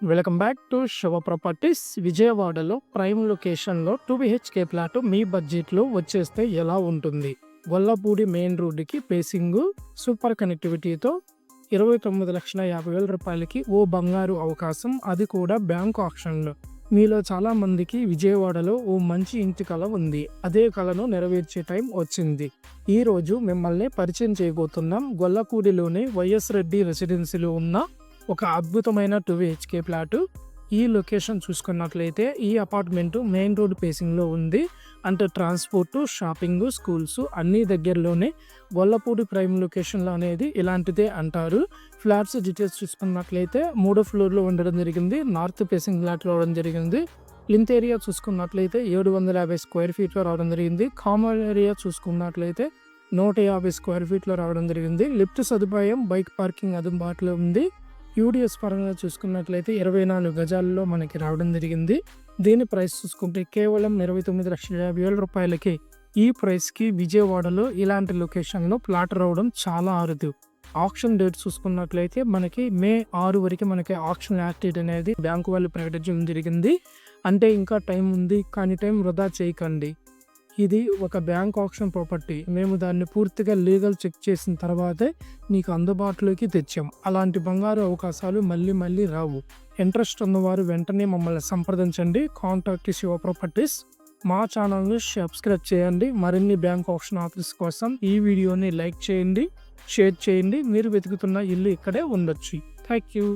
Welcome back to Shiva properties. విజయవాడలో prime లొకేషన్లో 2 BHK flat మీ బడ్జెట్లో వచ్చేస్తే ఎలా ఉంటుంది? గొల్లపూడి మెయిన్ రోడ్డుకి పేసింగ్, సూపర్ కనెక్టివిటీతో 29,50,000 రూపాయలకి ఓ బంగారు అవకాశం, అది కూడా బ్యాంక్ ఆప్షన్లో. మీలో చాలా మందికి విజయవాడలో ఓ మంచి ఇంటి కల ఉంది. అదే కలను నెరవేర్చే టైం వచ్చింది. ఈ రోజు మిమ్మల్ని పరిచయం చేయబోతున్నాం గొల్లపూడిలోని వైఎస్ రెడ్డి రెసిడెన్సీలో ఉన్న ఒక అద్భుతమైన 2 బిహెచ్కే ఫ్లాట్. ఈ లొకేషన్ చూసుకున్నట్లయితే ఈ అపార్ట్మెంట్ మెయిన్ రోడ్ ఫేసింగ్లో ఉంది. అంటే ట్రాన్స్పోర్ట్, షాపింగ్, స్కూల్స్ అన్నీ దగ్గరలోనే. గొల్లపూడి ప్రైమ్ లొకేషన్లో అనేది ఇలాంటిదే అంటారు. ఫ్లాట్స్ డీటెయిల్స్ చూసుకున్నట్లయితే 3వ ఫ్లోర్లో ఉండడం జరిగింది. నార్త్ ఫేసింగ్ ఫ్లాట్ రావడం జరిగింది. లింత్ ఏరియా చూసుకున్నట్లయితే 750 స్క్వేర్ ఫీట్లో రావడం జరిగింది. కామన్ ఏరియా చూసుకున్నట్లయితే 150 స్క్వేర్ ఫీట్లో రావడం జరిగింది. లిఫ్ట్ సదుపాయం, బైక్ పార్కింగ్ అందుబాటులో ఉంది. యూడిఎస్ పరంగా చూసుకున్నట్లయితే 24 గజాల్లో మనకి రావడం జరిగింది. దీని ప్రైస్ చూసుకుంటే కేవలం 29,50,000 రూపాయలకి. ఈ ప్రైస్కి విజయవాడలో ఇలాంటి లొకేషన్లో ప్లాట్ రావడం చాలా అరుదు. ఆప్షన్ డేట్ చూసుకున్నట్లయితే మనకి మే 6 వరకు మనకి ఆప్షన్ యాక్టివిటీ అనేది బ్యాంకు వాళ్ళు ప్రకటించడం జరిగింది. అంటే ఇంకా టైం ఉంది, కానీ టైం వృధా చేయకండి. ఇది ఒక బ్యాంక్ ఆప్షన్ ప్రాపర్టీ. మేము దాన్ని పూర్తిగా లీగల్ చెక్ చేసిన తర్వాతే మీకు అందుబాటులోకి తెచ్చాం. అలాంటి బంగారు అవకాశాలు మళ్ళీ రావు. ఇంట్రెస్ట్ ఉన్నవారు వెంటనే మమ్మల్ని సంప్రదించండి. Contact Shiva properties. మా ఛానల్ని సబ్స్క్రైబ్ చేయండి. మరిన్ని బ్యాంక్ ఆప్షన్ ఆఫర్స్ కోసం ఈ వీడియోని లైక్ చేయండి, షేర్ చేయండి. మీరు వెతుకుతున్న ఇల్లు ఇక్కడే ఉండొచ్చు. Thank you.